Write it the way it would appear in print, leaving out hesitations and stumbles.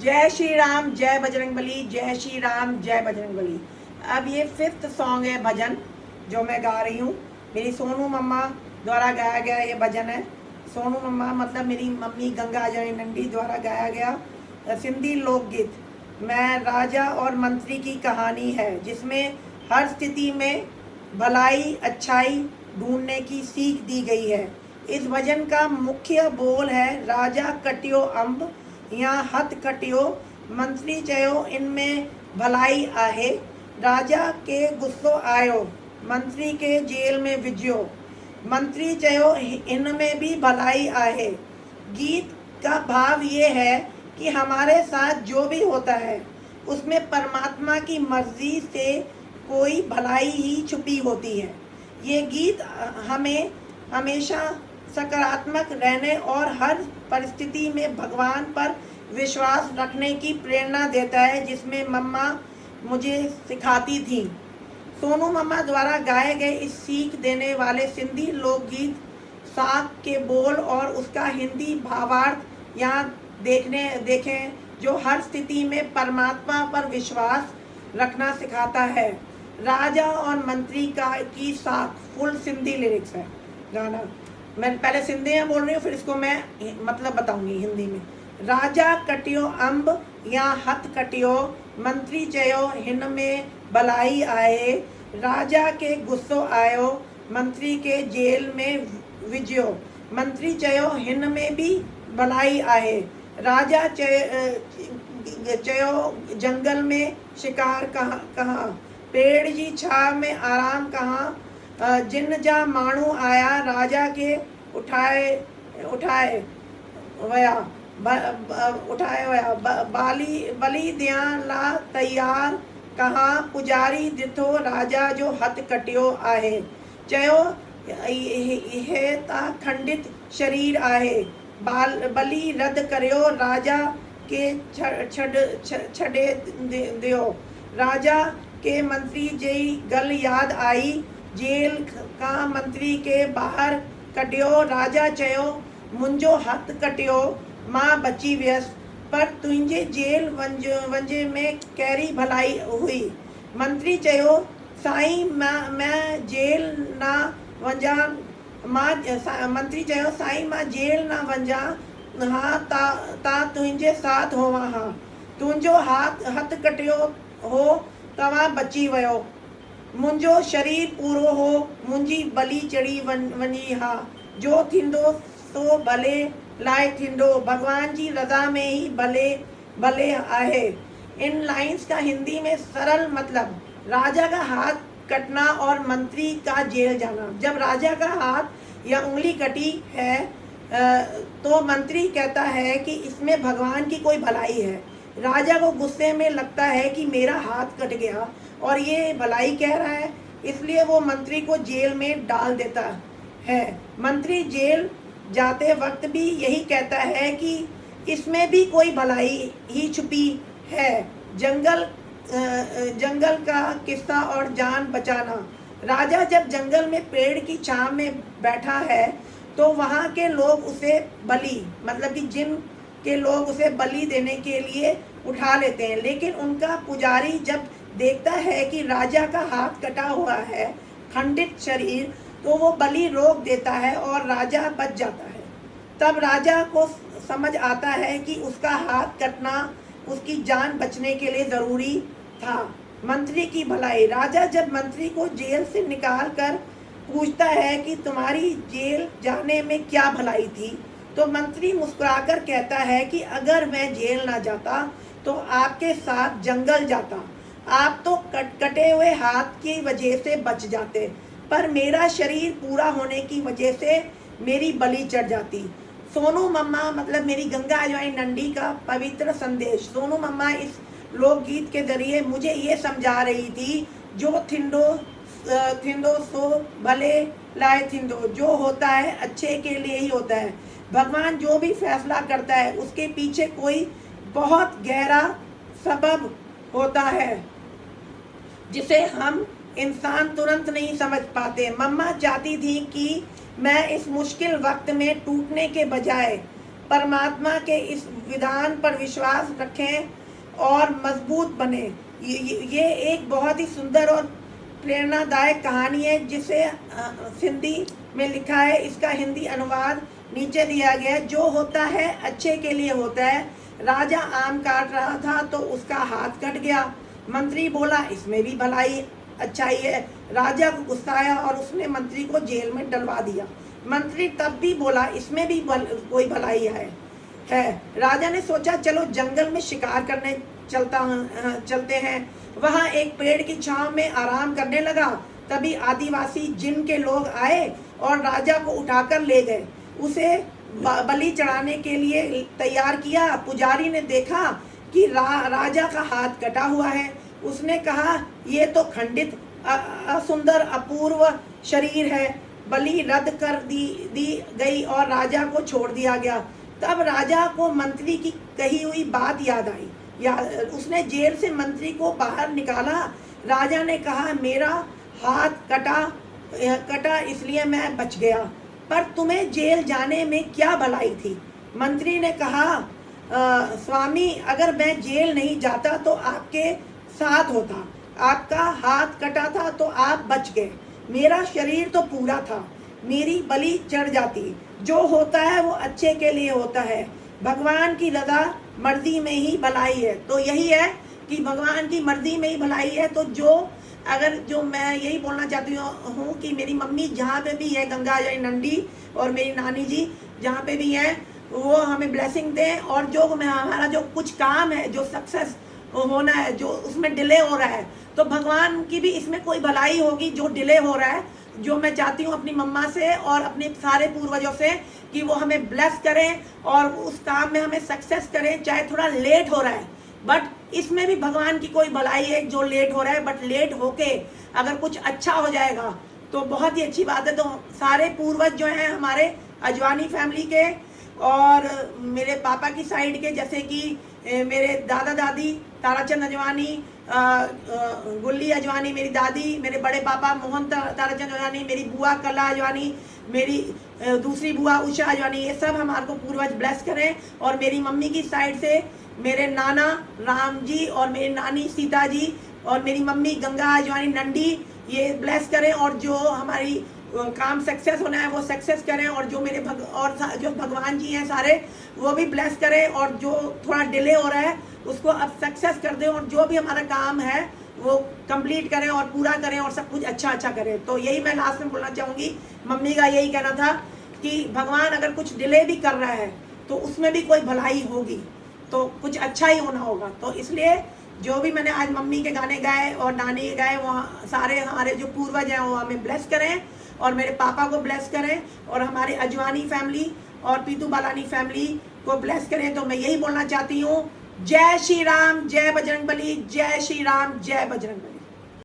जय श्री राम, जय बजरंगबली। जय श्री राम, जय बजरंगबली। अब ये 5th सॉन्ग है भजन जो मैं गा रही हूँ। मेरी सोनू मम्मा द्वारा गाया गया ये भजन है। सोनू मम्मा मतलब मेरी मम्मी गंगा जय नंदी द्वारा गाया गया सिंधी लोकगीत। मैं राजा और मंत्री की कहानी है जिसमें हर स्थिति में भलाई अच्छाई ढूंढने की सीख दी गई है। इस भजन का मुख्य बोल है, राजा कटियो अम्ब या हथ कटियो मंत्री चयो इनमें भलाई आहे। राजा के गुस्सो आयो मंत्री के जेल में विझियो। मंत्री चयो इनमें भी भलाई आहे। गीत का भाव ये है कि हमारे साथ जो भी होता है उसमें परमात्मा की मर्जी से कोई भलाई ही छुपी होती है। ये गीत हमें हमेशा सकारात्मक रहने और हर परिस्थिति में भगवान पर विश्वास रखने की प्रेरणा देता है, जिसमें मम्मा मुझे सिखाती थी। सोनू मम्मा द्वारा गाए गए इस सीख देने वाले सिंधी लोकगीत साख के बोल और उसका हिंदी भावार्थ यहाँ देखें, जो हर स्थिति में परमात्मा पर विश्वास रखना सिखाता है। राजा और मंत्री की साख फुल सिंधी लिरिक्स है गाना। मैं पहले सिंधी में बोल रही हूँ, फिर इसको मैं मतलब बताऊंगी हिंदी में। राजा कटियो अम्ब या हथ कटियो मंत्री चयो हिन में भलाई आए। राजा के गुस्सो आयो मंत्री के जेल में विझियो। मंत्री चयो हिन में भी भलाई आहे। राजा चयो जंगल में शिकार कहाँ पेड़ जी छाव में आराम कहाँ। जिन जा माण्हू आया राजा के उठाए वया बली ॾियण ला तैयार कहाँ। पुजारी ॾिठो राजा जो हथ कटियो आहे। चयो इहे ता खंडित शरीर आहे। बली रद्द करियो राजा के छॾे दियो। राजा के मंत्री जी गल याद आई। जेल का मंत्री के बाहर कढियो। राजा चयो मुंहिंजो हथ कटियो मां बची वियसि, पर तुंहिंजे जेल वंझे में कहिड़ी भलाई हुई। मंत्री चयो साईं मैं जेल ना वञा। मंत्री चयो साईं मां जेल ना वञा हाँ ता तुंहिंजे साथ होवां हाँ। तुंहिंजो हथ कटियो हो तव्हां बची वियो। मुंहिंजो शरीर पूरो हो मुंहिंजी बली चढ़ी वञी हा। जो थींदो सो भले लाइ थींदो। भगवान जी रज़ा में ही भले आहे। इन लाइंस का हिंदी में सरल मतलब, राजा का हाथ कटना और मंत्री का जेल जाना। जब राजा का हाथ या उंगली कटी है तो मंत्री कहता है कि इसमें भगवान की कोई भलाई है। राजा को गुस्से में लगता है कि मेरा हाथ कट गया और ये भलाई कह रहा है, इसलिए वो मंत्री को जेल में डाल देता है। मंत्री जेल जाते वक्त भी यही कहता है कि इसमें भी कोई भलाई ही छुपी है। जंगल का किस्सा और जान बचाना। राजा जब जंगल में पेड़ की छांव में बैठा है तो वहाँ के लोग उसे बलि मतलब कि जिन के लोग उसे बलि देने के लिए उठा लेते हैं, लेकिन उनका पुजारी जब देखता है कि राजा का हाथ कटा हुआ है, खंडित शरीर, तो वो बलि रोक देता है और राजा बच जाता है। तब राजा को समझ आता है कि उसका हाथ कटना उसकी जान बचने के लिए ज़रूरी था। मंत्री की भलाई। राजा जब मंत्री को जेल से निकाल कर पूछता है कि तुम्हारी जेल जाने में क्या भलाई थी, तो मंत्री मुस्कुराकर कहता है कि अगर मैं जेल ना जाता तो आपके साथ जंगल जाता। आप तो कटे हुए हाथ की वजह से बच जाते, पर मेरा शरीर पूरा होने की वजह से मेरी बलि चढ़ जाती। सोनू मम्मा मतलब मेरी गंगा अजवाई नंदी का पवित्र संदेश। सोनू मम्मा इस लोकगीत के जरिए मुझे ये समझा रही थी, जो थिंदो सो भले लाए थिंदो। जो होता है अच्छे के लिए ही होता है। भगवान जो भी फैसला करता है उसके पीछे कोई बहुत गहरा सबब होता है जिसे हम इंसान तुरंत नहीं समझ पाते। मम्मा चाहती थी कि मैं इस मुश्किल वक्त में टूटने के बजाय परमात्मा के इस विधान पर विश्वास रखें और मजबूत बने। ये एक बहुत ही सुंदर और प्रेरणादायक कहानी है जिसे सिंधी में लिखा है। इसका हिंदी अनुवाद नीचे दिया गया है। जो होता है अच्छे के लिए होता है। राजा आम काट रहा था तो उसका हाथ कट गया। मंत्री बोला इसमें भी भलाई अच्छाई है। राजा को गुस्सा आया और उसने मंत्री को जेल में डलवा दिया। मंत्री तब भी बोला इसमें भी कोई भलाई है। राजा ने सोचा चलो जंगल में शिकार करने चलते हैं। वहाँ एक पेड़ की छांव में आराम करने लगा। तभी आदिवासी जिन के लोग आए और राजा को उठाकर ले गए। उसे बलि चढ़ाने के लिए तैयार किया। पुजारी ने देखा कि राजा का हाथ कटा हुआ है। उसने कहा ये तो खंडित असुंदर अपूर्व शरीर है। बलि रद्द कर दी गई और राजा को छोड़ दिया गया। तब राजा को मंत्री की कही हुई बात याद आई। उसने जेल से मंत्री को बाहर निकाला। राजा ने कहा मेरा हाथ कटा इसलिए मैं बच गया, पर तुम्हें जेल जाने में क्या भलाई थी। मंत्री ने कहा स्वामी अगर मैं जेल नहीं जाता तो आपके साथ होता। आपका हाथ कटा था तो आप बच गए। मेरा शरीर तो पूरा था, मेरी बलि चढ़ जाती। जो होता है वो अच्छे के लिए होता है। भगवान की रजा मर्जी में ही भलाई है। तो यही है कि भगवान की मर्जी में ही भलाई है। तो जो मैं यही बोलना चाहती हूँ कि मेरी मम्मी जहाँ पे भी है, गंगा जय नंडी, और मेरी नानी जी जहाँ पे भी हैं, वो हमें ब्लेसिंग दें। और जो हमारा जो कुछ काम है, जो सक्सेस होना है, जो उसमें डिले हो रहा है, तो भगवान की भी इसमें कोई भलाई होगी। जो डिले हो रहा है, जो मैं चाहती हूँ अपनी मम्मा से और अपने सारे पूर्वजों से कि वो हमें ब्लेस करें और उस काम में हमें सक्सेस करें। चाहे थोड़ा लेट हो रहा है, बट इसमें भी भगवान की कोई भलाई है। जो लेट हो रहा है, बट लेट होके अगर कुछ अच्छा हो जाएगा तो बहुत ही अच्छी बात है। तो सारे पूर्वज जो हैं हमारे अजवानी फैमिली के और मेरे पापा की साइड के, जैसे कि मेरे दादा दादी ताराचंद अजवानी, गुल्ली अजवानी मेरी दादी, मेरे बड़े पापा मोहन ताराचंद अजवानी, मेरी बुआ कला अजवानी, मेरी दूसरी बुआ उषा अजवानी, ये सब हमारे को पूर्वज ब्लेस करें। और मेरी मम्मी की साइड से मेरे नाना राम जी और मेरी नानी सीता जी और मेरी मम्मी गंगा अजवानी नंडी, ये ब्लेस करें। और जो हमारी काम सक्सेस होना है वो सक्सेस करें। और जो मेरे जो भगवान जी हैं सारे, वो भी ब्लेस करें। और जो थोड़ा डिले हो रहा है उसको अब सक्सेस कर दें। और जो भी हमारा काम है वो कंप्लीट करें और पूरा करें और सब कुछ अच्छा करें। तो यही मैं लास्ट में बोलना चाहूँगी। मम्मी का यही कहना था कि भगवान अगर कुछ डिले भी कर रहा है तो उसमें भी कोई भलाई होगी, तो कुछ अच्छा ही होना होगा। तो इसलिए जो भी मैंने आज मम्मी के गाने गाए और नानी के गाए, वो सारे हमारे जो पूर्वज हैं वो हमें ब्लेस करें और मेरे पापा को ब्लेस करें और हमारे अजवानी फैमिली और पीतू बालानी फैमिली को ब्लेस करें। तो मैं यही बोलना चाहती हूँ, जय श्री राम, जय बजरंगबली, जय श्री राम, जय बजरंगबली।